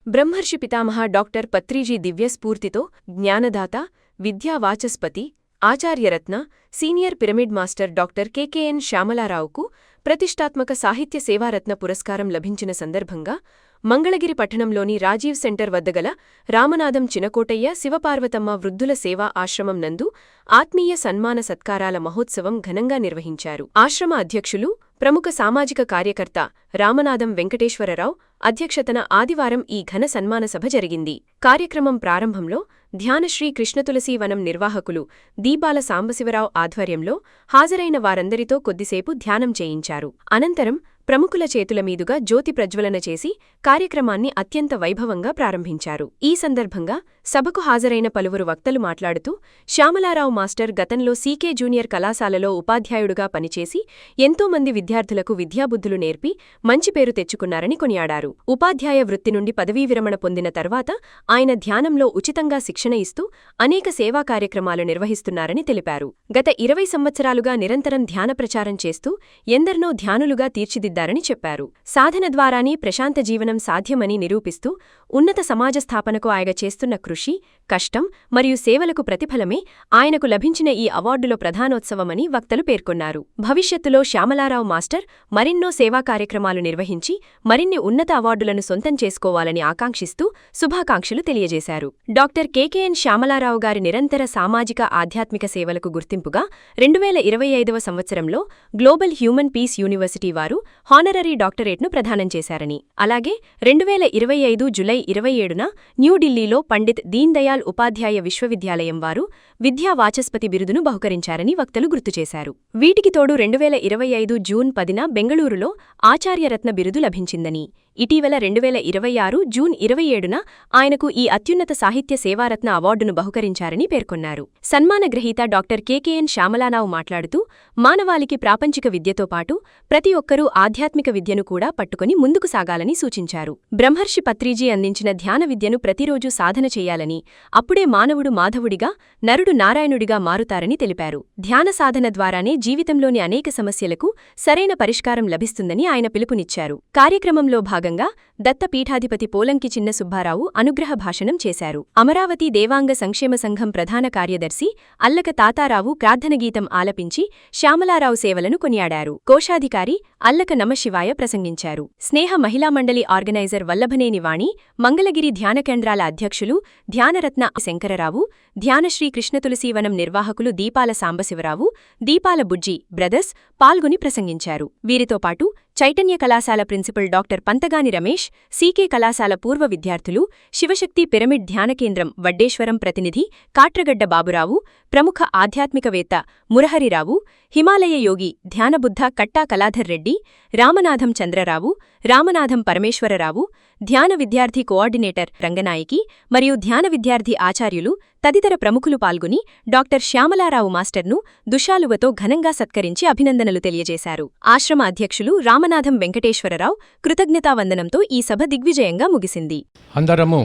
బ్రహ్మర్షి పితామహ డాక్టర్ పత్రిజీ దివ్యస్ఫూర్తితో జ్ఞానదాత విద్యా వాచస్పతి ఆచార్యరత్న senior pyramid master doctor KKN శ్యామలారావుకు ప్రతిష్ఠాత్మక సాహిత్య సేవారత్న పురస్కారం లభించిన సందర్భంగా మంగళగిరి పట్టణంలోని రాజీవ్ సెంటర్ వద్దగల రామనాథం చినకోటయ్య శివపార్వతమ్మ వృద్ధుల సేవా ఆశ్రమం నందు ఆత్మీయ సన్మాన సత్కారాల మహోత్సవం ఘనంగా నిర్వహించారు. ఆశ్రమ అధ్యక్షులు ప్రముఖ సామాజిక కార్యకర్త రామనాథం వెంకటేశ్వరరావు అధ్యక్షతన ఆదివారం ఈ ఘన సన్మాన సభ జరిగింది. కార్యక్రమం ప్రారంభంలో ధ్యానశ్రీ కృష్ణతులసీవనం నిర్వాహకులు దీపాల సాంబశివరావు ఆధ్వర్యంలో హాజరైన వారందరితో కొద్దిసేపు ధ్యానం చేయించారు. అనంతరం ప్రముఖుల చేతుల మీదుగా జ్యోతి ప్రజ్వలన చేసి కార్యక్రమాన్ని అత్యంత వైభవంగా ప్రారంభించారు. ఈ సందర్భంగా సభకు హాజరైన పలువురు వక్తలు మాట్లాడుతూ శ్యామలారావు మాస్టర్ గతంలో సీకే జూనియర్ కళాశాలలో ఉపాధ్యాయుడుగా పనిచేసి ఎంతోమంది విద్యార్థులకు విద్యాబుద్ధులు నేర్పి మంచి పేరు తెచ్చుకున్నారని కొనియాడారు. ఉపాధ్యాయ వృత్తి నుండి పదవీ విరమణ పొందిన తర్వాత ఆయన ధ్యానంలో ఉచితంగా శిక్షణ ఇస్తూ అనేక సేవా కార్యక్రమాలు నిర్వహిస్తున్నారని తెలిపారు. గత 20 సంవత్సరాలుగా నిరంతరం ధ్యాన ప్రచారం చేస్తూ ఎందరినో ధ్యానులుగా తీర్చిదిద్దారని చెప్పారు. సాధన ద్వారానే ప్రశాంత జీవనం సాధ్యమని నిరూపిస్తూ ఉన్నత సమాజ స్థాపనకు ఆయన చేస్తున్న కృషి, కష్టం మరియు సేవలకు ప్రతిఫలమే ఆయనకు లభించిన ఈ అవార్డులో ప్రధానోత్సవమని వక్తలు పేర్కొన్నారు. భవిష్యత్తులో శ్యామలారావు మాస్టర్ మరెన్నో సేవా కార్యక్రమాలు నిర్వహించి మరిన్ని ఉన్నత అవార్డులను సొంతం చేసుకోవాలని ఆకాంక్షిస్తూ శుభాకాంక్షలు తెలియజేశారు. డాక్టర్ కెకెఎన్ శ్యామలారావు గారి నిరంతర సామాజిక ఆధ్యాత్మిక సేవలకు గుర్తింపుగా 2025వ సంవత్సరంలో గ్లోబల్ హ్యూమన్ పీస్ యూనివర్సిటీ వారు హానరరీ డాక్టరేట్ను ప్రదానం చేశారని, అలాగే 2025 జూలై 27న న్యూఢిల్లీలో పండిత్ దీన్ దయాళ్ ఉపాధ్యాయ విశ్వవిద్యాలయం వారు విద్యా వాచస్పతి బిరుదును బహుకరించారని వక్తలు గుర్తుచేశారు. వీటికి తోడు 2025 జూన్ 10న బెంగళూరులో ఆచార్యరత్న బిరుదు లభించిందని, ఇటీవల 2026 జూన్ 27న ఆయనకు ఈ అత్యున్నత సాహిత్య సేవారత్న అవార్డును బహుకరించారని పేర్కొన్నారు. సన్మాన గ్రహీత డాక్టర్ కెకెఎన్ శ్యామలారావు మాట్లాడుతూ మానవాళికి ప్రాపంచిక విద్యతో పాటు ప్రతి ఒక్కరూ ఆధ్యాత్మిక విద్యను కూడా పట్టుకుని ముందుకు సాగాలని సూచించారు. బ్రహ్మర్షి పత్రిజీ అందించిన ధ్యాన విద్యను ప్రతిరోజూ సాధన చెయ్యాలని, అప్పుడే మానవుడు మాధవుడిగా, నరుడు నారాయణుడిగా మారుతారని తెలిపారు. ధ్యాన సాధన ద్వారానే జీవితంలోని అనేక సమస్యలకు సరైన పరిష్కారం లభిస్తుందని ఆయన పిలుపునిచ్చారు. కార్యక్రమంలో భాగంగా దత్తపీఠాధిపతి పోలంకి చిన్న సుబ్బారావు అనుగ్రహ భాషణం చేశారు. అమరావతి దేవాంగ సంక్షేమ సంఘం ప్రధాన కార్యదర్శి అల్లక తాతారావు ప్రార్థనగీతం ఆలపించి శ్యామలారావు సేవలను కొనియాడారు. కోశాధికారి అల్లక నమశివాయ ప్రసంగించారు. స్నేహ మహిళా మండలి ఆర్గనైజర్ వల్లభనేని వాణి, మంగళగిరి ధ్యాన కేంద్రాల అధ్యక్షులు ధ్యానరత్న శంకరరావు, ధ్యానశ్రీ కృష్ణతులసీవనం నిర్వాహకులు దీపాల సాంబశివరావు, దీపాల బుజ్జి బ్రదర్స్ పాల్గొని ప్రసంగించారు. వీరితో పాటు చైతన్య కళాశాల principal doctor Pantagani Ramesh, CK కళాశాల పూర్వ విద్యార్థులు, శివశక్తి పిరమిడ్ ధ్యానకేంద్రం వడ్డేశ్వరం ప్రతినిధి కాట్రగడ్డ బాబురావు, ప్రముఖ ఆధ్యాత్మికవేత్త మురహరిరావు, హిమాలయ యోగి ధ్యానబుద్ధ కట్టా కళాధర్ రెడ్డి, రామనాథం చంద్రరావు, రామనాథం పరమేశ్వరరావు, ధ్యాన విద్యార్థి కోఆర్డినేటర్ రంగనాయకి మరియు ధ్యాన విద్యార్థి ఆచార్యులు తదితర ప్రముఖులు పాల్గొని డాక్టర్ శ్యామలారావు మాస్టర్ను దుశాలువతో ఘనంగా సత్కరించి అభినందనలు తెలియజేశారు. ఆశ్రమ అధ్యక్షులు రామనాథం వెంకటేశ్వరరావు కృతజ్ఞతావందనంతో ఈ సభ దిగ్విజయంగా ముగిసింది. అందరము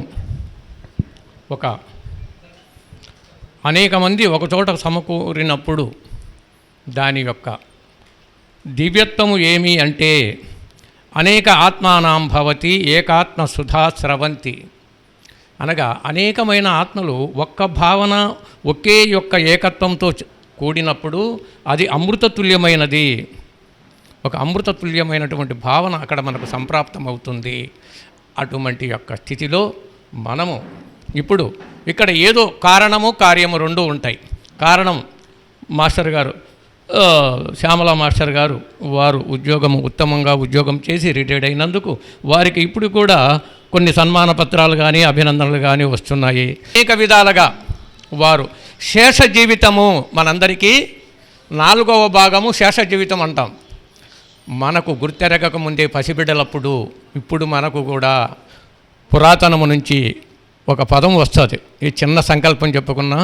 అనేక మంది ఒకచోట సమకూరినప్పుడు దాని యొక్క దివ్యత్వము ఏమి అంటే అనేక ఆత్మానాం భవతి ఏకాత్మ సుధా స్రవంతి అనగా అనేకమైన ఆత్మలు ఒక్క భావన ఒకే యొక్క ఏకత్వంతో కూడినప్పుడు అది అమృతతుల్యమైనది. ఒక అమృతతుల్యమైనటువంటి భావన అక్కడ మనకు సంప్రాప్తమవుతుంది. అటువంటి యొక్క స్థితిలో మనము ఇప్పుడు ఇక్కడ ఏదో కారణము కార్యము రెండూ ఉంటాయి. కారణం మాస్టర్ గారు శ్యామల మాస్టర్ గారు వారు ఉత్తమంగా ఉద్యోగం చేసి రిటైర్డ్ అయినందుకు వారికి ఇప్పుడు కూడా కొన్ని సన్మాన పత్రాలు కానీ అభినందనలు కానీ వస్తున్నాయి. అనేక విధాలుగా వారు శేష జీవితము, మనందరికీ 4వ భాగము శేష జీవితం అంటాం. మనకు గుర్తెరగక ముందే పసిబిడ్డలప్పుడు ఇప్పుడు మనకు కూడా పురాతనము నుంచి ఒక పదం వస్తుంది. ఈ చిన్న సంకల్పం చెప్పుకున్నా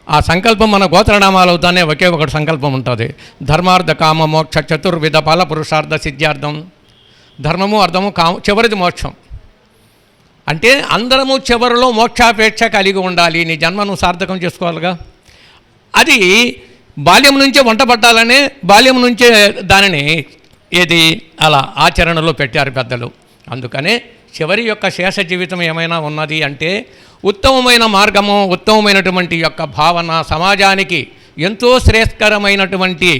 ఆ సంకల్పం మన గోత్రనామాలు అవుతానే ఒకే ఒకటి సంకల్పం ఉంటుంది. ధర్మార్థ కామ మోక్ష చతుర్విధ ఫల పురుషార్థ సిద్ధ్యార్థం. ధర్మము అర్థము చివరిది మోక్షం. అంటే అందరము చివరిలో మోక్షాపేక్ష కలిగి ఉండాలి. నీ జన్మను సార్థకం చేసుకోవాలిగా. అది బాల్యం నుంచే వంట పట్టాలనే బాల్యం నుంచే దానిని అలా ఆచరణలో పెట్టారు పెద్దలు. అందుకనే చివరి యొక్క శేష జీవితం ఏమైనా ఉన్నది అంటే ఉత్తమమైన మార్గము, ఉత్తమమైనటువంటి యొక్క భావన, సమాజానికి ఎంతో శ్రేయస్కరమైనటువంటి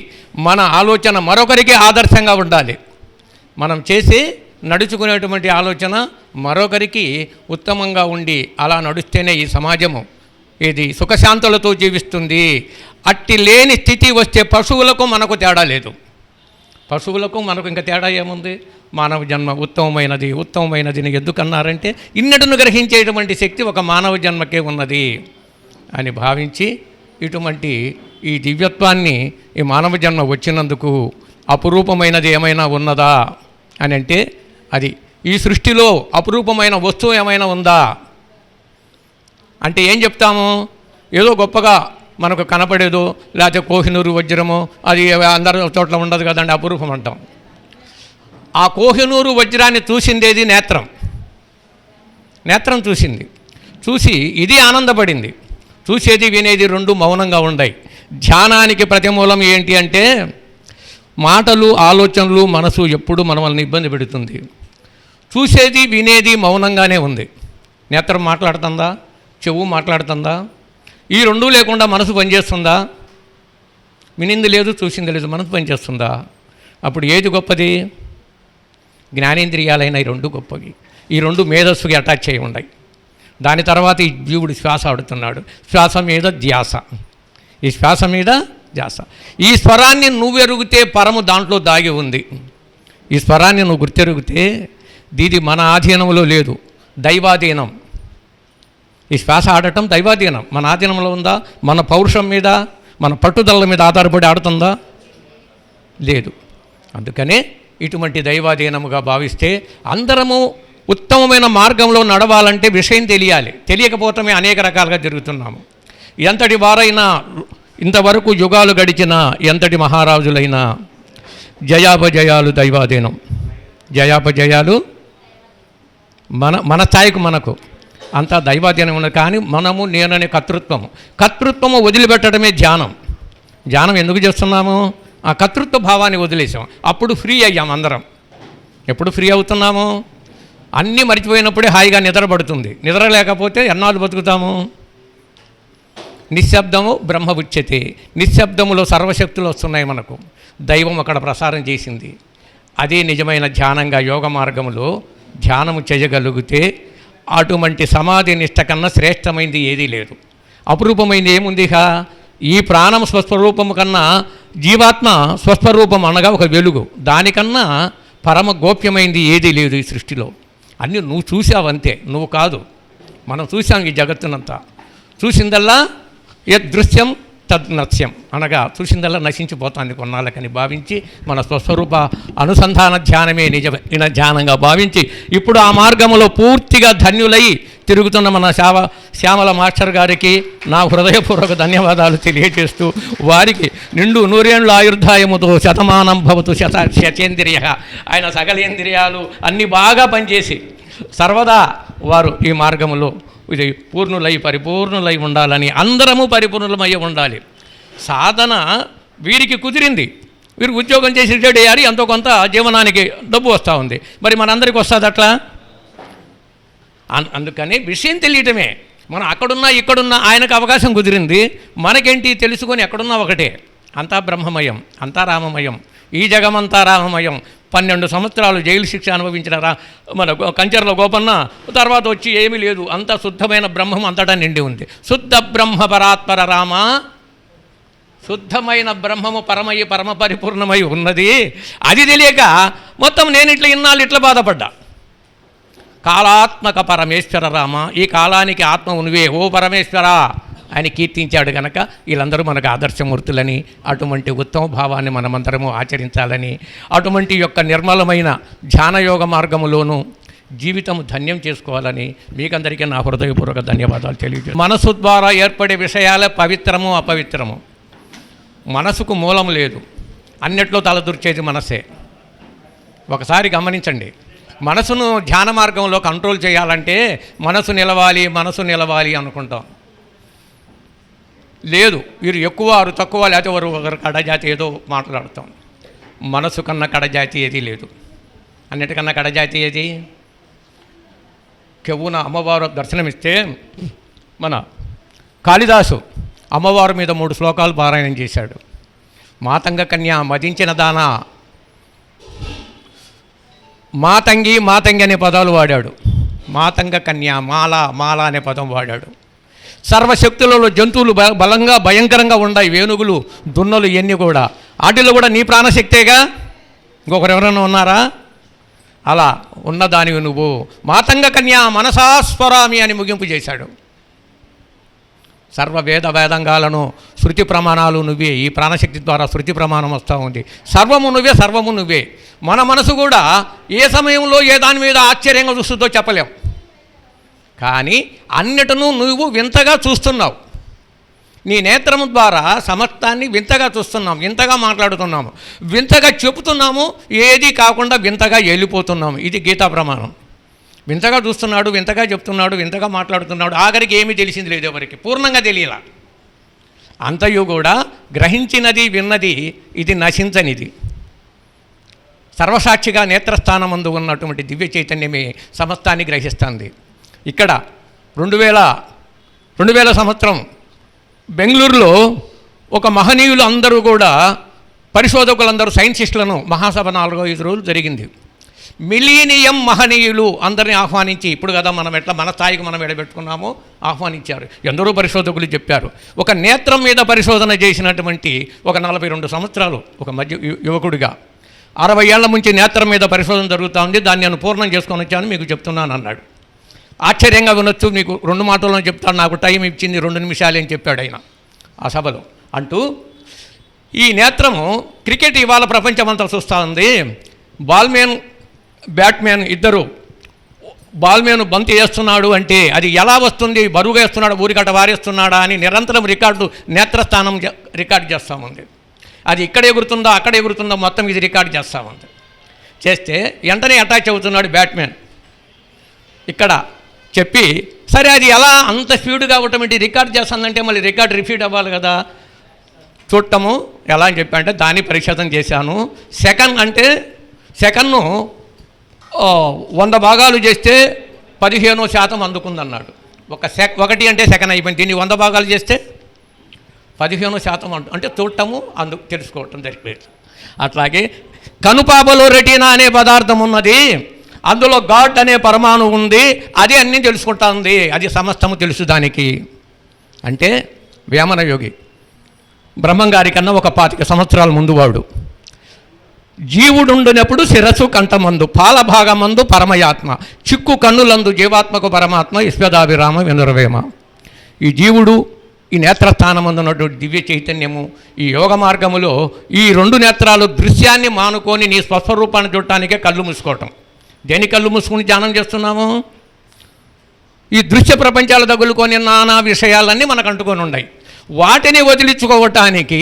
మన ఆలోచన మరొకరికి ఆదర్శంగా ఉండాలి. మనం చేసి నడుచుకునేటువంటి ఆలోచన మరొకరికి ఉత్తమంగా ఉండి అలా నడుస్తేనే ఈ సమాజము ఇది సుఖశాంతులతో జీవిస్తుంది. అట్టి లేని స్థితి వస్తే పశువులకు మనకు తేడా లేదు. పశువులకు మనకు ఇంకా తేడా ఏముంది? మానవ జన్మ ఉత్తమమైనది ఎందుకన్నారంటే ఇన్నటును గ్రహించేటువంటి శక్తి ఒక మానవ జన్మకే ఉన్నది అని భావించి ఇటువంటి ఈ దివ్యత్వాన్ని ఈ మానవ జన్మ వచ్చినందుకు అపురూపమైనది ఏమైనా ఉన్నదా అని అంటే అది ఈ సృష్టిలో అపురూపమైన వస్తువు ఏమైనా ఉందా అంటే ఏం చెప్తాము? ఏదో గొప్పగా మనకు కనపడేదో లేకపోతే కోహినూరు వజ్రమో అది అందరి చోట్ల ఉండదు కదండి, అపురూపం అంటాం. ఆ కోహినూరు వజ్రాన్ని చూసిందేది నేత్రం. నేత్రం చూసి ఇది ఆనందపడింది. చూసేది వినేది రెండు మౌనంగా ఉన్నాయి. ధ్యానానికి ప్రతిమూలం ఏంటి అంటే మాటలు, ఆలోచనలు, మనసు ఎప్పుడు మనల్ని ఇబ్బంది పెడుతుంది. చూసేది వినేది మౌనంగానే ఉంది. నేత్రం మాట్లాడుతుందా? చెవు మాట్లాడుతుందా? ఈ రెండూ లేకుండా మనసు పనిచేస్తుందా? వినింది లేదు, చూసింది లేదు, మనసు పనిచేస్తుందా? అప్పుడు ఏది గొప్పది? జ్ఞానేంద్రియాలైన ఈ రెండు గొప్పవి. ఈ రెండు మేధస్సుకి అటాచ్ చేయి ఉన్నాయి. దాని తర్వాత ఈ జీవుడు శ్వాస ఆడుతున్నాడు. శ్వాస మీద ధ్యాస, ఈ శ్వాస మీద ధ్యాస. ఈ స్వరాన్ని నువ్వెరుగుతే పరము దాంట్లో దాగి ఉంది. ఈ స్వరాన్ని నువ్వు గుర్తెరుగుతే దీది మన ఆధీనంలో లేదు, దైవాధీనం. ఈ శ్వాస ఆడటం దైవాధీనం. మన ఆధీనంలో ఉందా? మన పౌరుషం మీద, మన పట్టుదల మీద ఆధారపడి ఆడుతుందా? లేదు. అందుకనే ఇటువంటి దైవాధీనముగా భావిస్తే అందరము ఉత్తమమైన మార్గంలో నడవాలంటే విషయం తెలియాలి. తెలియకపోవటమే అనేక రకాలుగా జరుగుతున్నాము. ఎంతటి వారైనా, ఇంతవరకు యుగాలు గడిచిన ఎంతటి మహారాజులైనా జయాపజయాలు దైవాధీనం. జయాపజయాలు మన స్థాయికి మనకు అంతా దైవాధీనం ఉన్నది. కానీ మనము నేననే కర్తృత్వము వదిలిపెట్టడమే ధ్యానం. ధ్యానం ఎందుకు చేస్తున్నాము? ఆ కర్తృత్వ భావాన్ని వదిలేసాం. అప్పుడు ఫ్రీ అయ్యాం అందరం. ఎప్పుడు ఫ్రీ అవుతున్నాము? అన్నీ మర్చిపోయినప్పుడే హాయిగా నిద్ర పడుతుంది. నిద్ర లేకపోతే ఎన్నాళ్ళు బతుకుతాము? నిశ్శబ్దము బ్రహ్మ ఉచ్యతే. నిశ్శబ్దములో సర్వశక్తులు వస్తున్నాయి మనకు. దైవం అక్కడ ప్రసారం చేసింది. అదే నిజమైన ధ్యానంగా యోగ మార్గములో ధ్యానము చేయగలిగితే అటువంటి సమాధి నిష్ట కన్నా శ్రేష్టమైంది ఏదీ లేదు. అపురూపమైంది ఏముందిగా? ఈ ప్రాణం స్వస్వరూపము కన్నా జీవాత్మ స్వస్వరూపం అనగా ఒక వెలుగు. దానికన్నా పరమ గోప్యమైంది ఏదీ లేదు ఈ సృష్టిలో. అన్నీ నువ్వు చూసావంతే, నువ్వు కాదు. మనం చూసాం ఈ జగత్తునంతా. చూసిందల్లా యదృశ్యం తద్నశ్యం అనగా చూసిందల్లా నశించిపోతాంది కొన్నాళ్ళకని భావించి మన స్వస్వరూప అనుసంధాన ధ్యానమే నిజమైన ధ్యానంగా భావించి ఇప్పుడు ఆ మార్గంలో పూర్తిగా ధన్యులై తిరుగుతున్న మన శ్యామల మాస్టర్ గారికి నా హృదయపూర్వక ధన్యవాదాలు తెలియజేస్తూ వారికి నిండు నూరేండ్ల ఆయుర్దాయముతో శతమానం భవతు శతేంద్రియ, ఆయన సకలేంద్రియాలు అన్నీ బాగా పనిచేసి సర్వదా వారు ఈ మార్గంలో ఇది పరిపూర్ణులై ఉండాలని, అందరము పరిపూర్ణులమై ఉండాలి. సాధన వీరికి కుదిరింది. వీరు ఉద్యోగం చేసి రిటైర్డ్ అయ్యారు, ఎంతో కొంత జీవనానికి డబ్బు వస్తూ ఉంది. మరి మనందరికీ వస్తుంది అట్లా? అందుకని విషయం తెలియటమే. మనం అక్కడున్నా ఇక్కడున్నా ఆయనకు అవకాశం కుదిరింది. మనకేంటి? తెలుసుకొని ఎక్కడున్నా ఒకటే. అంతా బ్రహ్మమయం, అంతా రామమయం. ఈ జగమంతా రామమయం. 12 సంవత్సరాలు జైలు శిక్ష అనుభవించిన మన కంచెర్ల గోపన్న తర్వాత వచ్చి ఏమీ లేదు, అంత శుద్ధమైన బ్రహ్మం అంతటా నిండి ఉంది. శుద్ధ బ్రహ్మ పరాత్పర రామ, శుద్ధమైన బ్రహ్మము పరమ పరిపూర్ణమై ఉన్నది. అది తెలియక మొత్తం నేను ఇన్నాళ్ళు ఇట్లా బాధపడ్డా. కాలాత్మక పరమేశ్వర రామ, ఈ కాలానికి ఆత్మ ఉనివే ఓ పరమేశ్వర అని కీర్తించాడు కనుక వీళ్ళందరూ మనకు ఆదర్శమూర్తులని, అటువంటి ఉత్తమ భావాన్ని మనమందరము ఆచరించాలని, అటువంటి యొక్క నిర్మలమైన ధ్యానయోగ మార్గములోనూ జీవితం ధన్యం చేసుకోవాలని మీకందరికీ నా హృదయపూర్వక ధన్యవాదాలు తెలియజేస్తాను. మనసు ద్వారా ఏర్పడే విషయాలే పవిత్రము అపవిత్రము. మనసుకు మూలం లేదు, అన్నిట్లో తలదూర్చేది మనసే. ఒకసారి గమనించండి, మనసును ధ్యాన మార్గంలో కంట్రోల్ చేయాలంటే మనసు నిలవాలి అనుకుంటాం. లేదు, వీరు ఎక్కువ వారు తక్కువ, లేకపోతే ఒకరు కడజాతి ఏదో మాట్లాడుతాం. మనసు కన్నా కడజాతి ఏది లేదు. అన్నిటికన్నా కడజాతి ఏది? చెవున అమ్మవారు దర్శనమిస్తే మన కాళిదాసు అమ్మవారి మీద 3 శ్లోకాలు పారాయణం చేశాడు. మాతంగ కన్య మదించిన దాన, మాతంగి మాతంగి అనే పదాలు వాడాడు. మాతంగ కన్య, మాల అనే పదం వాడాడు. సర్వశక్తులలో జంతువులు బలంగా భయంకరంగా ఉన్నాయి, వేణుగులు దున్నలు ఇవన్నీ కూడా. వాటిల్లో కూడా నీ ప్రాణశక్తేగా, ఇంకొకరు ఎవరైనా ఉన్నారా? అలా ఉన్నదానివి నువ్వు. మాతంగ కన్య మనసాస్వరామి అని ముగింపు చేశాడు. సర్వ వేదంగాలను శృతి ప్రమాణాలు నువ్వే. ఈ ప్రాణశక్తి ద్వారా శృతి ప్రమాణం వస్తూ ఉంది. సర్వము నువ్వే, సర్వము నువ్వే. మన మనసు కూడా ఏ సమయంలో ఏ దాని మీద ఆశ్చర్యంగా చూస్తుందో చెప్పలేం, కానీ అన్నిటినూ నువ్వు వింతగా చూస్తున్నావు. నీ నేత్రము ద్వారా సమస్తాన్ని వింతగా చూస్తున్నాం, వింతగా మాట్లాడుతున్నాము, వింతగా చెబుతున్నాము, ఏది కాకుండా వింతగా వెళ్ళిపోతున్నాము. ఇది గీతా ప్రమాణం. వింతగా చూస్తున్నాడు, వింతగా చెప్తున్నాడు, వింతగా మాట్లాడుతున్నాడు. ఆఖరికి ఏమీ తెలిసింది లేదు, ఎవరికి పూర్ణంగా తెలియలా. అంతయు కూడా గ్రహించినది విన్నది ఇది నశించనిది. సర్వసాక్షిగా నేత్రస్థానమందు ఉన్నటువంటి దివ్య చైతన్యమే సమస్తాన్ని గ్రహిస్తుంది. ఇక్కడ 2000 సంవత్సరం బెంగళూరులో ఒక మహనీయులు అందరూ కూడా, పరిశోధకులందరూ, సైంటిస్టులను మహాసభ 4-5 రోజులు జరిగింది. మిలీనియం మహనీయులు అందరినీ ఆహ్వానించి, ఇప్పుడు కదా మనం ఎట్లా మన స్థాయికి మనం ఎడబెట్టుకున్నామో ఆహ్వానించారు. ఎందరో పరిశోధకులు చెప్పారు. ఒక నేత్రం మీద పరిశోధన చేసినటువంటి ఒక 42 సంవత్సరాలు ఒక మధ్య యువకుడిగా 60 ఏళ్ల నుంచి నేత్రం మీద పరిశోధన జరుగుతూ ఉంది, దాన్ని నేను పూర్ణం చేసుకొని వచ్చాను మీకు చెప్తున్నాను అన్నాడు. ఆశ్చర్యంగా వినొచ్చు, మీకు 2 మాటల్లో చెప్తాను, నాకు టైం ఇచ్చింది 2 నిమిషాలు అని చెప్పాడు ఆయన ఆ సభలో. అంటూ ఈ నేత్రము క్రికెట్ ఇవాళ ప్రపంచమంతా చూస్తూ ఉంది. బ్యాట్మెన్ ఇద్దరు, బాల్మెన్ బంతి వేస్తున్నాడు అంటే అది ఎలా వస్తుంది, బరువుగా వేస్తున్నాడు, ఊరికట వారేస్తున్నాడా అని నిరంతరం నేత్రస్థానం రికార్డు చేస్తాముంది. అది ఇక్కడ ఎగురుతుందా అక్కడ ఎగురుతుందా మొత్తం ఇది రికార్డు చేస్తాముంది. చేస్తే వెంటనే అటాచ్ అవుతున్నాడు బ్యాట్మెన్. ఇక్కడ చెప్పి, సరే అది ఎలా అంత స్పీడ్గా ఆటోమేటి రికార్డ్ చేస్తుందంటే మళ్ళీ రికార్డ్ రిపీట్ అవ్వాలి కదా, చూడటము ఎలా అని చెప్పంటే దాన్ని పరిశోధన చేశాను. సెకన్ను 100 భాగాలు చేస్తే 15% అందుకుందన్నాడు. ఒకటి అంటే సెకండ్ అయిపోయింది. దీన్ని 100 భాగాలు చేస్తే 15% అంటే చూడటము తెలుసుకోవటం జరిపేది. అట్లాగే కనుపాపలో రెటీనా అనే పదార్థం ఉన్నది, అందులో గాడ్ అనే పరమాణు ఉంది, అది అన్నీ తెలుసుకుంటా ఉంది, అది సమస్తము తెలుసు దానికి. అంటే వేమన యోగి బ్రహ్మంగారి కన్నా ఒక 25 సంవత్సరాల ముందు వాడు. జీవుడుండునప్పుడు శిరస్సు కంఠమందు పాలభాగమందు పరమయాత్మ, చిక్కు కన్నులందు జీవాత్మకు పరమాత్మ విశ్వదాభిరామ వినురవేమ. ఈ జీవుడు ఈ నేత్రస్థానమందు ఉన్నటువంటి దివ్య చైతన్యము ఈ యోగ మార్గములో ఈ 2 నేత్రాలు దృశ్యాన్ని మానుకొని నీ స్వస్వరూపాన్ని చూడటానికే కళ్ళు మూసుకోవటం. దేని కళ్ళు మూసుకుని ధ్యానం చేస్తున్నాము? ఈ దృశ్య ప్రపంచాలు తగులుకొని నానా విషయాలన్నీ మనకు అంటుకొని ఉన్నాయి. వాటిని వదిలించుకోవటానికి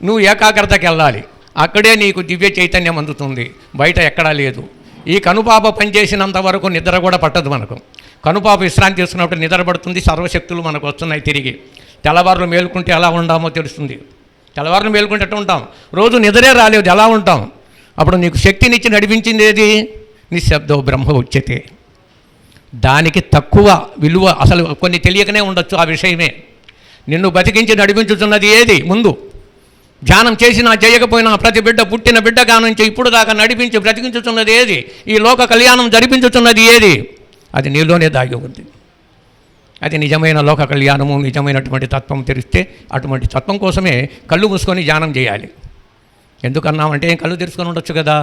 నువ్వు ఏకాగ్రతకి వెళ్ళాలి. అక్కడే నీకు దివ్య చైతన్యం అందుతుంది, బయట ఎక్కడా లేదు. ఈ కనుపాప పనిచేసినంత వరకు నిద్ర కూడా పట్టదు మనకు. కనుపాప విశ్రాంతి తీసుకున్నప్పుడు నిద్ర పడుతుంది, సర్వశక్తులు మనకు వస్తున్నాయి తిరిగి. తెల్లవారులు మేలుకుంటే ఎలా ఉండామో తెలుస్తుంది. తెల్లవారులు మేలుకుంటే ఎట్లా ఉంటాం? రోజు నిద్రే రాలేదు, ఎలా ఉంటాం? అప్పుడు నీకు శక్తినిచ్చి నడిపించింది ఏది? నిశ్శబ్దో బ్రహ్మ ఉచ్యతే. దానికి తక్కువ విలువ అసలు కొన్ని తెలియకనే ఉండొచ్చు ఆ విషయమే. నిన్ను బతికించి నడిపించుతున్నది ఏది? ముందు ధ్యానం చేసినా చేయకపోయినా ప్రతి బిడ్డ పుట్టిన బిడ్డగా నుంచి ఇప్పుడు దాకా నడిపించి బ్రతికించుతున్నది ఏది? ఈ లోక కళ్యాణం జరిపించుతున్నది ఏది? అది నీలోనే దాగి ఉంది. అది నిజమైన లోక కళ్యాణము, నిజమైనటువంటి తత్వం తెలిస్తే అటువంటి తత్వం కోసమే కళ్ళు మూసుకొని ధ్యానం చేయాలి. ఎందుకన్నామంటే కళ్ళు తెరుచుకొని ఉండొచ్చు కదా,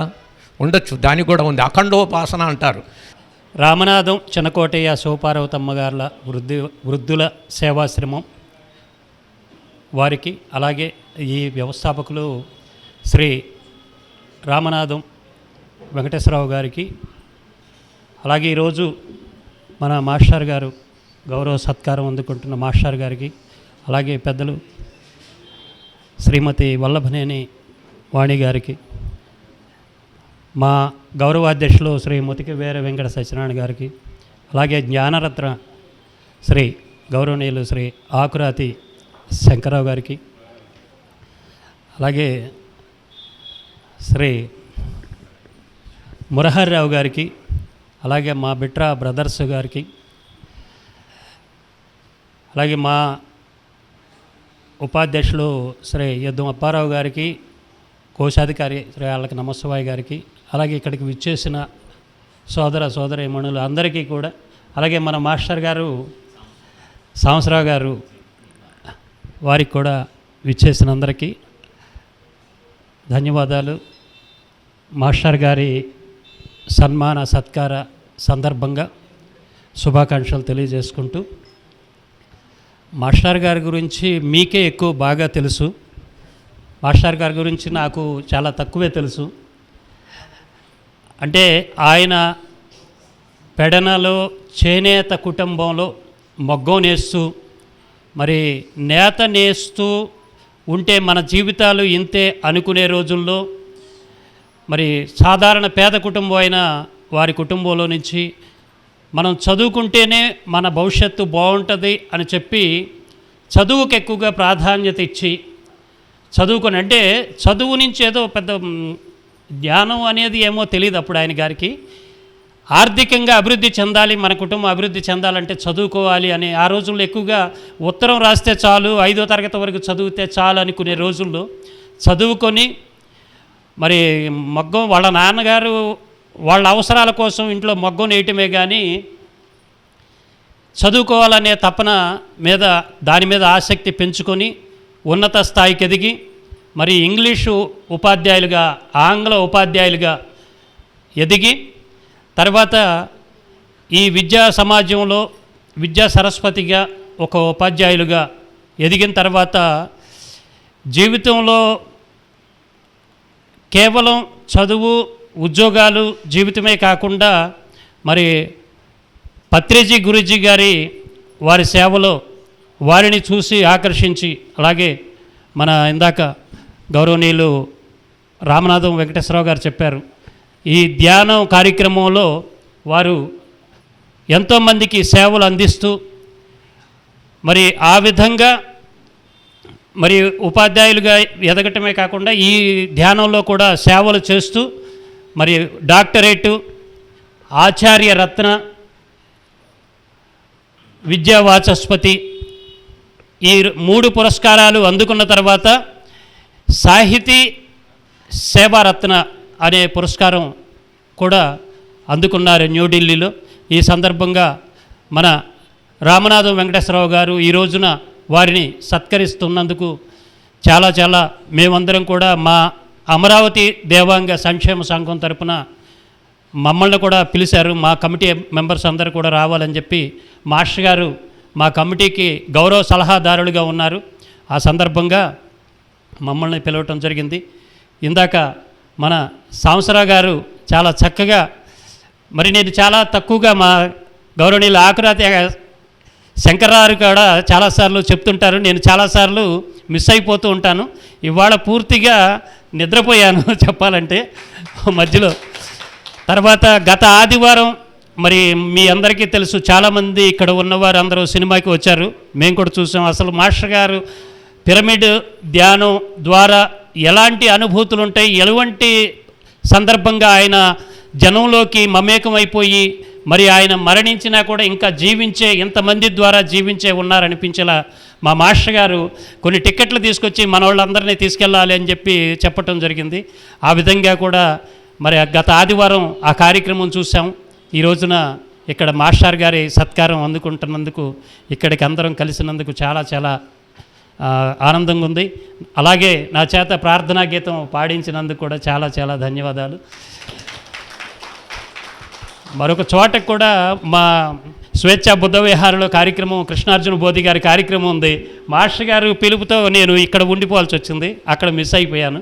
ఉండొచ్చు, దానికి కూడా ఉంది. అఖండోపాసన అంటారు. రామనాథం చెనకోటయ్య శివపార్వతమ్మ గార్ల వృద్ధుల సేవాశ్రమం వారికి, అలాగే ఈ వ్యవస్థాపకులు శ్రీ రామనాథం వెంకటేశ్వరరావు గారికి, అలాగే ఈరోజు మన మాస్టర్ గారు గౌరవ సత్కారం అందుకుంటున్న మాస్టర్ గారికి, అలాగే పెద్దలు శ్రీమతి వల్లభనేని వాణి గారికి, మా గౌరవాధ్యక్షులు శ్రీ ముతికి వీర వెంకట సత్యనారాయణ గారికి, అలాగే జ్ఞానరత్న శ్రీ గౌరవనీయులు శ్రీ ఆకురాతి శంకరరావు గారికి, అలాగే శ్రీ మురహర్రావు గారికి, అలాగే మా బిట్రా బ్రదర్స్ గారికి, అలాగే మా ఉపాధ్యక్షులు శ్రీ యుద్ధం అప్పారావు గారికి, కోశాధికారి శ్రీ వాళ్ళకి నమస్వాయి గారికి, అలాగే ఇక్కడికి విచ్చేసిన సోదరీమణులు అందరికీ కూడా, అలాగే మన మాస్టర్ గారు సాంబశివరావు గారు వారికి కూడా విచ్చేసిన అందరికీ ధన్యవాదాలు. మాస్టర్ గారి సన్మాన సత్కార సందర్భంగా శుభాకాంక్షలు తెలియజేసుకుంటూ, మాస్టర్ గారి గురించి మీకే ఎక్కువ బాగా తెలుసు, మాస్టర్ గారి గురించి నాకు చాలా తక్కువే తెలుసు. అంటే ఆయన పెడనలో చేనేత కుటుంబంలో మొగ్గం నేస్తూ, మరి నేత నేస్తూ ఉంటే మన జీవితాలు ఇంతే అనుకునే రోజుల్లో, మరి సాధారణ పేద కుటుంబం అయిన వారి కుటుంబంలో నుంచి మనం చదువుకుంటేనే మన భవిష్యత్తు బాగుంటుంది అని చెప్పి చదువుకు ఎక్కువగా ప్రాధాన్యత ఇచ్చి చదువుకొని, అంటే చదువు నుంచి ఏదో పెద్ద జ్ఞానం అనేది ఏమో తెలియదు అప్పుడు ఆయన గారికి. ఆర్థికంగా అభివృద్ధి చెందాలి, మన కుటుంబం అభివృద్ధి చెందాలంటే చదువుకోవాలి అని ఆ రోజుల్లో ఎక్కువగా ఉత్తరం రాస్తే చాలు, 5వ తరగతి వరకు చదివితే చాలు అనుకునే రోజుల్లో చదువుకొని, మరి మగ్గం వాళ్ళ నాన్నగారు వాళ్ళ అవసరాల కోసం ఇంట్లో మగ్గం నేయటమే కానీ చదువుకోవాలనే తపన మీద దాని మీద ఆసక్తి పెంచుకొని ఉన్నత స్థాయికి ఎదిగి, మరి ఇంగ్లీషు ఉపాధ్యాయులుగా, ఆంగ్ల ఉపాధ్యాయులుగా ఎదిగి, తర్వాత ఈ విద్యా సమాజంలో విద్యా సరస్వతిగా ఒక ఉపాధ్యాయులుగా ఎదిగిన తర్వాత జీవితంలో కేవలం చదువు, ఉద్యోగాలు జీవితమే కాకుండా మరి పత్రిజీ గురూజీ గారి వారి సేవలో వారిని చూసి ఆకర్షించి, అలాగే మన ఇందాక గౌరవనీయులు రామనాథం వెంకటేశ్వరరావు గారు చెప్పారు, ఈ ధ్యానం కార్యక్రమంలో వారు ఎంతోమందికి సేవలు అందిస్తూ, మరి ఆ విధంగా మరి ఉపాధ్యాయులుగా ఎదగటమే కాకుండా ఈ ధ్యానంలో కూడా సేవలు చేస్తూ, మరి డాక్టరేటు, ఆచార్య రత్న, విద్యా వాచస్పతి ఈ 3 పురస్కారాలు అందుకున్న తర్వాత సాహితీ సేవారత్న అనే పురస్కారం కూడా అందుకున్నారు న్యూఢిల్లీలో. ఈ సందర్భంగా మన రామనాథం వెంకటేశ్వరరావు గారు ఈ రోజున వారిని సత్కరిస్తున్నందుకు చాలా మేమందరం కూడా మా అమరావతి దేవాంగ సంక్షేమ సంఘం తరపున మమ్మల్ని కూడా పిలిచారు. మా కమిటీ మెంబర్స్ అందరూ కూడా రావాలని చెప్పి మాస్టర్ గారు మా కమిటీకి గౌరవ సలహాదారులుగా ఉన్నారు. ఆ సందర్భంగా మమ్మల్ని పిలవటం జరిగింది. ఇందాక మన సాంబశివరావు గారు చాలా చక్కగా, మరి నేను చాలా తక్కువగా మా గౌరవనీయులు ఆకురాతి శంకర్రావు కూడా చాలాసార్లు చెప్తుంటారు, నేను చాలాసార్లు మిస్ అయిపోతూ ఉంటాను. ఇవాళ పూర్తిగా నిద్రపోయాను చెప్పాలంటే మధ్యలో. తర్వాత గత ఆదివారం మరి మీ అందరికీ తెలుసు, చాలామంది ఇక్కడ ఉన్నవారు అందరూ సినిమాకి వచ్చారు, మేము కూడా చూసాం. అసలు మాస్టర్ గారు పిరమిడ్ ధ్యానం ద్వారా ఎలాంటి అనుభూతులు ఉంటాయి, ఎలాంటి సందర్భంగా ఆయన జనంలోకి మమేకమైపోయి, మరి ఆయన మరణించినా కూడా ఇంకా జీవించే, ఇంతమంది ద్వారా జీవించే ఉన్నారనిపించేలా మా మాస్టర్ గారు కొన్ని టిక్కెట్లు తీసుకొచ్చి మన వాళ్ళందరినీ తీసుకెళ్ళాలి అని చెప్పి చెప్పటం జరిగింది. ఆ విధంగా కూడా మరి గత ఆదివారం ఆ కార్యక్రమం చూసాం. ఈ రోజున ఇక్కడ మాస్టర్ గారి సత్కారం అందుకుంటున్నందుకు, ఇక్కడికి అందరం కలిసినందుకు చాలా ఆనందంగా ఉంది. అలాగే నా చేత ప్రార్థనా గీతం పాడించినందుకు కూడా చాలా ధన్యవాదాలు. మరొక చోటకు కూడా మా స్వేచ్ఛా బుద్ధ విహారంలో కార్యక్రమం, కృష్ణార్జున బోధి గారి కార్యక్రమం ఉంది. మాస్టర్ గారు పిలుపుతో నేను ఇక్కడ ఉండిపోవాల్సి వచ్చింది, అక్కడ మిస్ అయిపోయాను.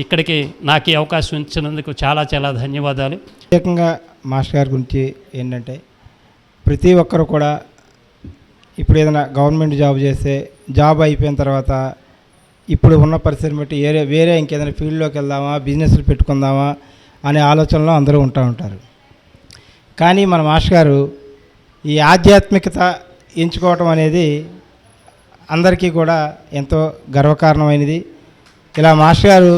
ఇక్కడికి నాకు ఈ అవకాశం ఇచ్చినందుకు చాలా ధన్యవాదాలు. ప్రత్యేకంగా మాస్టర్ గారి గురించి ఏంటంటే, ప్రతి ఒక్కరు కూడా ఇప్పుడు ఏదైనా గవర్నమెంట్ జాబ్ చేస్తే జాబ్ అయిపోయిన తర్వాత ఇప్పుడు ఉన్న పరిస్థితిని బట్టి వేరే ఇంకేదైనా ఫీల్డ్లోకి వెళ్దామా, బిజినెస్లు పెట్టుకుందామా అనే ఆలోచనలో అందరూ ఉంటారు. కానీ మన మాస్టర్ గారు ఈ ఆధ్యాత్మికత ఎంచుకోవటం అనేది అందరికీ కూడా ఎంతో గర్వకారణమైనది. ఇలా మాస్టర్ గారు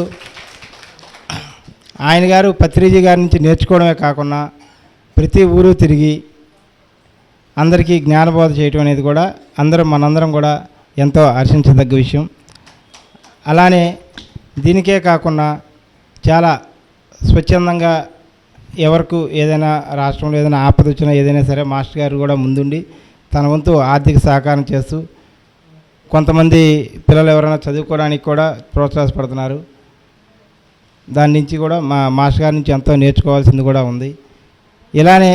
ఆయన గారు పత్రిజీ గారి నుంచి నేర్చుకోవడమే కాకుండా ప్రతి ఊరు తిరిగి అందరికీ జ్ఞానబోధ చేయటం అనేది కూడా మనందరం కూడా ఎంతో హర్షించదగ్గ విషయం. అలానే దీనికే కాకుండా చాలా స్వచ్ఛందంగా ఎవరికి ఏదైనా రాష్ట్రంలో ఏదైనా ఆపద వచ్చినా ఏదైనా సరే మాస్టర్ గారు కూడా ముందుండి తన వంతు ఆర్థిక సహకారం చేస్తూ కొంతమంది పిల్లలు ఎవరైనా చదువుకోవడానికి కూడా ప్రోత్సాహపడుతున్నారు. దాని నుంచి కూడా మా మాస్టర్ గారి నుంచి ఎంతో నేర్చుకోవాల్సింది కూడా ఉంది. ఇలానే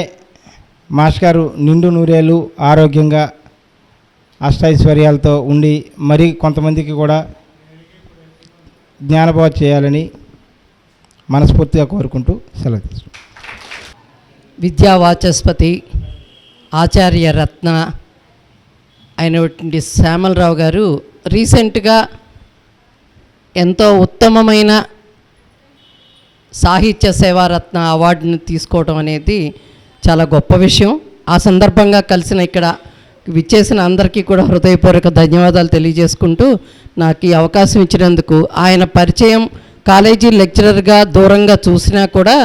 మాస్టర్ గారు నిండు నూరేళ్ళు ఆరోగ్యంగా అష్టైశ్వర్యాలతో ఉండి మరి కొంతమందికి కూడా జ్ఞానబోధ చేయాలని మనస్ఫూర్తిగా కోరుకుంటూ సెలవు తీసుకుంటాం. విద్యావాచస్పతి ఆచార్య రత్న అయినటువంటి శ్యామలరావు గారు రీసెంట్గా ఎంతో ఉత్తమమైన సాహిత్య సేవారత్న అవార్డుని తీసుకోవడం అనేది చాలా గొప్ప విషయం. ఆ సందర్భంగా కలిసిన ఇక్కడ విచ్చేసిన అందరికీ కూడా హృదయపూర్వక ధన్యవాదాలు తెలియజేసుకుంటూ నాకు ఈ అవకాశం ఇచ్చినందుకు, ఆయన పరిచయం కాలేజీ లెక్చరర్గా దూరంగా చూసినా కూడా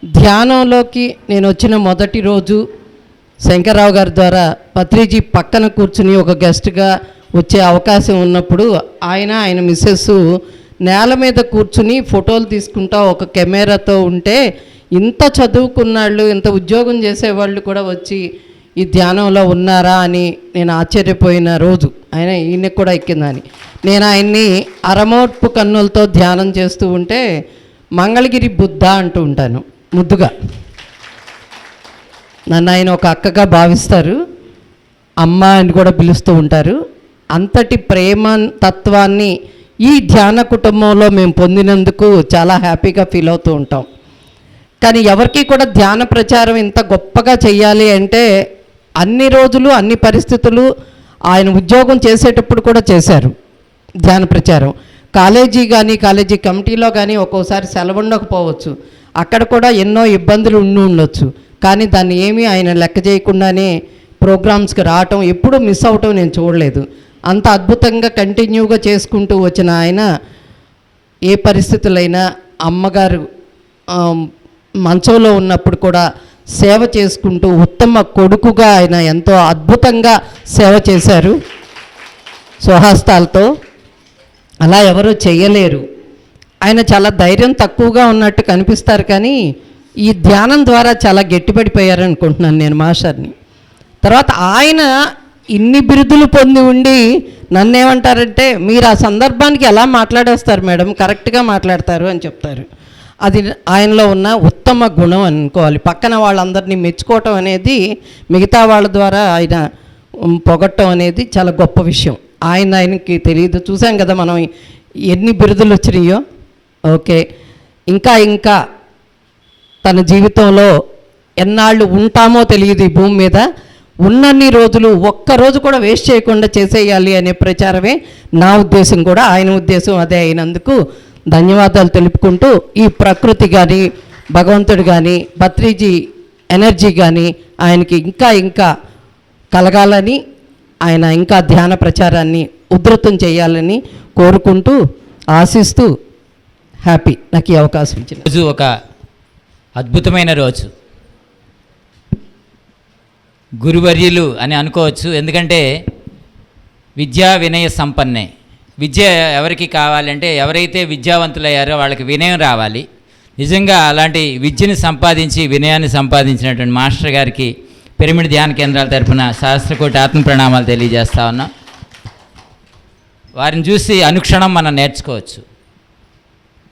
ధ్యానంలోకి నేను వచ్చిన మొదటి రోజు శంకర్రావు గారి ద్వారా పత్రిజీ పక్కన కూర్చుని ఒక గెస్ట్గా వచ్చే అవకాశం ఉన్నప్పుడు ఆయన మిస్సెస్ నేల మీద కూర్చుని ఫోటోలు తీసుకుంటా ఒక కెమెరాతో ఉంటే ఇంత చదువుకున్నాళ్ళు ఇంత ఉద్యోగం చేసేవాళ్ళు కూడా వచ్చి ఈ ధ్యానంలో ఉన్నారా అని నేను ఆశ్చర్యపోయిన రోజు ఈయనకి కూడా ఎక్కిందని. నేను ఆయన్ని అరమోట్పు కన్నులతో ధ్యానం చేస్తూ ఉంటే మంగళగిరి బుద్ధ అంటూ ఉంటాను ముద్దుగా. నన్ను ఆయన ఒక అక్కగా భావిస్తారు, అమ్మ అని కూడా పిలుస్తూ ఉంటారు. అంతటి ప్రేమ తత్వాన్ని ఈ ధ్యాన కుటుంబంలో మేము పొందినందుకు చాలా హ్యాపీగా ఫీల్ అవుతూ ఉంటాం. కానీ ఎవరికి కూడా ధ్యాన ప్రచారం ఇంత గొప్పగా చెయ్యాలి అంటే అన్ని రోజులు అన్ని పరిస్థితులు ఆయన ఉద్యోగం చేసేటప్పుడు కూడా చేశారు ధ్యాన ప్రచారం. కాలేజీ కమిటీలో కానీ ఒక్కోసారి సెలవు ఉండకపోవచ్చు, అక్కడ కూడా ఎన్నో ఇబ్బందులు ఉండొచ్చు. కానీ దాన్ని ఏమీ ఆయన లెక్క చేయకుండానే ప్రోగ్రామ్స్కి రావటం, ఎప్పుడూ మిస్ అవటం నేను చూడలేదు. అంత అద్భుతంగా కంటిన్యూగా చేసుకుంటూ వచ్చిన ఆయన ఏ పరిస్థితులైనా అమ్మగారు మంచంలో ఉన్నప్పుడు కూడా సేవ చేసుకుంటూ ఉత్తమ కొడుకుగా ఆయన ఎంతో అద్భుతంగా సేవ చేశారు స్వహస్తాలతో. అలా ఎవరూ చేయలేరు. ఆయన చాలా ధైర్యం తక్కువగా ఉన్నట్టు కనిపిస్తారు, కానీ ఈ ధ్యానం ద్వారా చాలా గట్టిపడిపోయారు అనుకుంటున్నాను నేను మాస్టర్ని. తర్వాత ఆయన ఇన్ని బిరుదులు పొంది ఉండి నన్నేమంటారంటే, మీరు ఆ సందర్భానికి ఎలా మాట్లాడేస్తారు మేడం, కరెక్ట్గా మాట్లాడతారు అని చెప్తారు. అది ఆయనలో ఉన్న ఉత్తమ గుణం అనుకోవాలి. పక్కన వాళ్ళందరినీ మెచ్చుకోవటం అనేది, మిగతా వాళ్ళ ద్వారా ఆయన పొగట్టం అనేది చాలా గొప్ప విషయం. ఆయనకి తెలియదు. చూసాం కదా మనం ఎన్ని బిరుదులు వచ్చినాయో. ఓకే, ఇంకా తన జీవితంలో ఎన్నాళ్ళు ఉంటామో తెలియదు ఈ భూమి మీద. ఉన్నన్ని రోజులు ఒక్కరోజు కూడా వేస్ట్ చేయకుండా చేసేయాలి అనే ప్రచారమే నా ఉద్దేశం, కూడా ఆయన ఉద్దేశం అదే అయినందుకు ధన్యవాదాలు తెలుపుకుంటూ, ఈ ప్రకృతి కానీ భగవంతుడు కానీ పత్రిజీ ఎనర్జీ కానీ ఆయనకి ఇంకా కలగాలని, ఆయన ఇంకా ధ్యాన ప్రచారాన్ని ఉధృతం చేయాలని కోరుకుంటూ ఆశిస్తూ హ్యాపీ నాకు ఈ అవకాశం ఇచ్చిన రోజు. ఒక అద్భుతమైన రోజు, గురువర్యులు అని అనుకోవచ్చు. ఎందుకంటే విద్యా వినయ సంపన్నే. విద్య ఎవరికి కావాలంటే, ఎవరైతే విద్యావంతులయ్యారో వాళ్ళకి వినయం రావాలి. నిజంగా అలాంటి విద్యను సంపాదించి వినయాన్ని సంపాదించినటువంటి మాస్టర్ గారికి పిరమిడ్ ధ్యాన కేంద్రాల తరఫున సహస్రకోటి ఆత్మ ప్రణామాలు తెలియజేస్తా ఉన్నాం. వారిని చూసి అనుక్షణం మనం నేర్చుకోవచ్చు.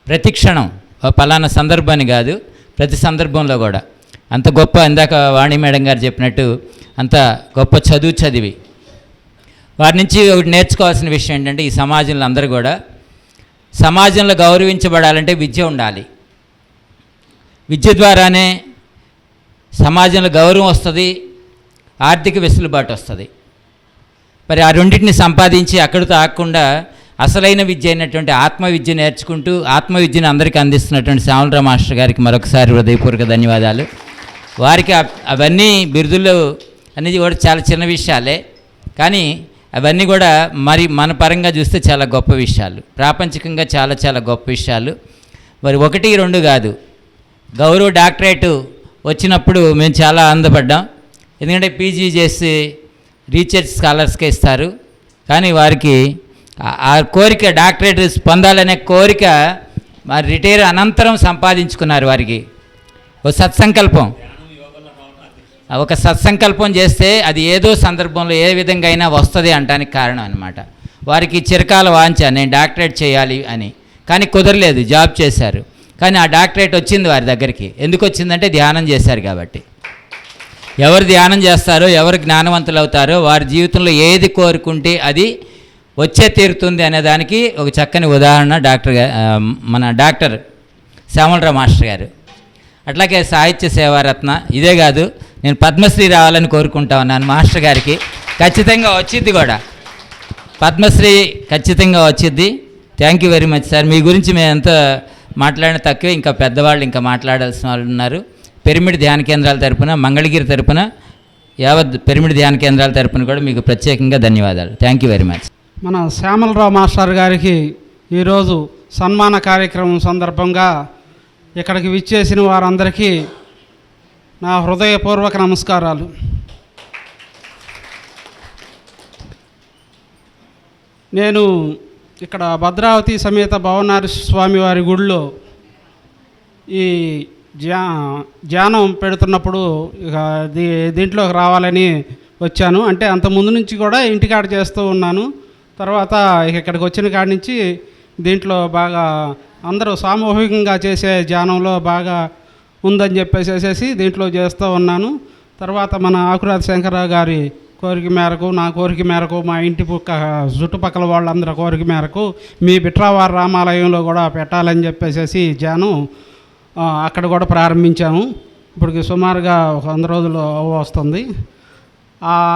ప్రతి క్షణం, పలానా సందర్భాన్ని కాదు, ప్రతి సందర్భంలో కూడా అంత గొప్ప, ఇందాక వాణి మేడం గారు చెప్పినట్టు అంత గొప్ప చదివి వారి నుంచి ఒకటి నేర్చుకోవాల్సిన విషయం ఏంటంటే, ఈ సమాజంలో అందరూ కూడా సమాజంలో గౌరవించబడాలంటే విద్య ఉండాలి. విద్య ద్వారానే సమాజంలో గౌరవం వస్తుంది, ఆర్థిక వెసులుబాటు వస్తుంది. మరి ఆ రెండింటిని సంపాదించి అక్కడితో ఆగకుండా అసలైన విద్య అయినటువంటి ఆత్మవిద్య నేర్చుకుంటూ ఆత్మవిద్యను అందరికీ అందిస్తున్నటువంటి శ్యామలరావు మాస్టర్ గారికి మరొకసారి హృదయపూర్వక ధన్యవాదాలు. వారికి అవన్నీ బిరుదులు అనేది కూడా చాలా చిన్న విషయాలే, కానీ అవన్నీ కూడా మరి మన పరంగా చూస్తే చాలా గొప్ప విషయాలు, ప్రాపంచికంగా చాలా గొప్ప విషయాలు. మరి 1, 2 కాదు, గౌరవ డాక్టరేటు వచ్చినప్పుడు మేము చాలా ఆనందపడ్డాం. ఎందుకంటే పీజీ చేసి రీసెర్చ్ స్కాలర్స్కే ఇస్తారు. కానీ వారికి ఆ కోరిక డాక్టరేట్ పొందాలనే కోరిక వారి రిటైర్ అనంతరం సంపాదించుకున్నారు. వారికి ఒక సత్సంకల్పం చేస్తే అది ఏదో సందర్భంలో ఏ విధంగా అయినా వస్తుంది అనడానికి కారణం అనమాట. వారికి చిరకాల వాంఛ నేను డాక్టరేట్ చేయాలి అని, కానీ కుదరలేదు, జాబ్ చేశారు. కానీ ఆ డాక్టరేట్ వచ్చింది వారి దగ్గరికి. ఎందుకు వచ్చిందంటే ధ్యానం చేశారు కాబట్టి. ఎవరు ధ్యానం చేస్తారో, ఎవరు జ్ఞానవంతులు అవుతారో వారి జీవితంలో ఏది కోరుకుంటే అది వచ్చే తీరుతుంది అనే దానికి ఒక చక్కని ఉదాహరణ మన డాక్టర్ శ్యామలరావు మాస్టర్ గారు. అట్లాగే సాహిత్య సేవారత్న. ఇదే కాదు, నేను పద్మశ్రీ రావాలని కోరుకుంటా ఉన్నాను మాస్టర్ గారికి. ఖచ్చితంగా వచ్చిద్ది కూడా, పద్మశ్రీ ఖచ్చితంగా వచ్చిద్ది. Thank you very much sir. మీ గురించి మేము ఎంత మాట్లాడిన తక్కువే, ఇంకా పెద్దవాళ్ళు ఇంకా మాట్లాడాల్సిన వాళ్ళు ఉన్నారు. పిరమిడ్ ధ్యాన కేంద్రాల తరపున, మంగళగిరి తరపున, యావత్ పిరమిడ్ ధ్యాన కేంద్రాల తరపున కూడా మీకు ప్రత్యేకంగా ధన్యవాదాలు. Thank you very much. మన శ్యామలరావు మాస్టర్ గారికి ఈరోజు సన్మాన కార్యక్రమం సందర్భంగా ఇక్కడికి విచ్చేసిన వారందరికీ నా హృదయపూర్వక నమస్కారాలు. నేను ఇక్కడ భద్రావతి సమేత భవనారి స్వామి వారి గుడిలో ఈ ధ్యానం పెడుతున్నప్పుడు ఇక దీంట్లోకి రావాలని వచ్చాను. అంటే అంత ముందు నుంచి కూడా ఇంటికాడ చేస్తూ ఉన్నాను. తర్వాత ఇక్కడికి వచ్చిన కాడి నుంచి దీంట్లో బాగా అందరూ సామూహికంగా చేసే ధ్యానంలో బాగా ఉందని చెప్పేసేసి దీంట్లో చేస్తూ ఉన్నాను. తర్వాత మన ఆకురాతి శంకరరావు గారి కోరిక మేరకు, నా కోరిక మేరకు, మా ఇంటి చుట్టుపక్కల వాళ్ళందరి కోరిక మేరకు మీ బిట్రావారి రామాలయంలో కూడా పెట్టాలని చెప్పేసి ధ్యానం అక్కడ కూడా ప్రారంభించాము. ఇప్పటికి సుమారుగా ఒక 100 రోజులు వస్తుంది.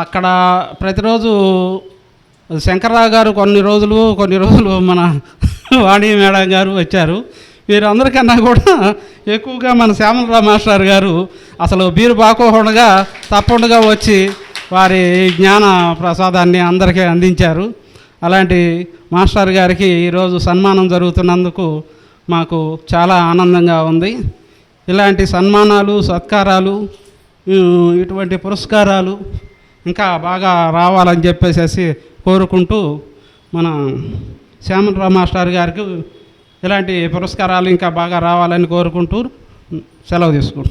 అక్కడ ప్రతిరోజు శంకర్రావు గారు కొన్ని రోజులు మన వాణి మేడం గారు వచ్చారు. వీరందరికన్నా కూడా ఎక్కువగా మన శ్యామలరావు మాస్టర్ గారు అసలు బీరు బాకోకుండా తప్పకుండా వచ్చి వారి జ్ఞాన ప్రసాదాన్ని అందరికీ అందించారు. అలాంటి మాస్టర్ గారికి ఈరోజు సన్మానం జరుగుతున్నందుకు మాకు చాలా ఆనందంగా ఉంది. ఇలాంటి సన్మానాలు, సత్కారాలు, ఇటువంటి పురస్కారాలు ఇంకా బాగా రావాలని చెప్పేసి కోరుకుంటూ మన శ్యామలరావు మాస్టర్ గారికి ఇలాంటి పురస్కారాలు ఇంకా బాగా రావాలని కోరుకుంటూ సెలవు తీసుకుంటాం.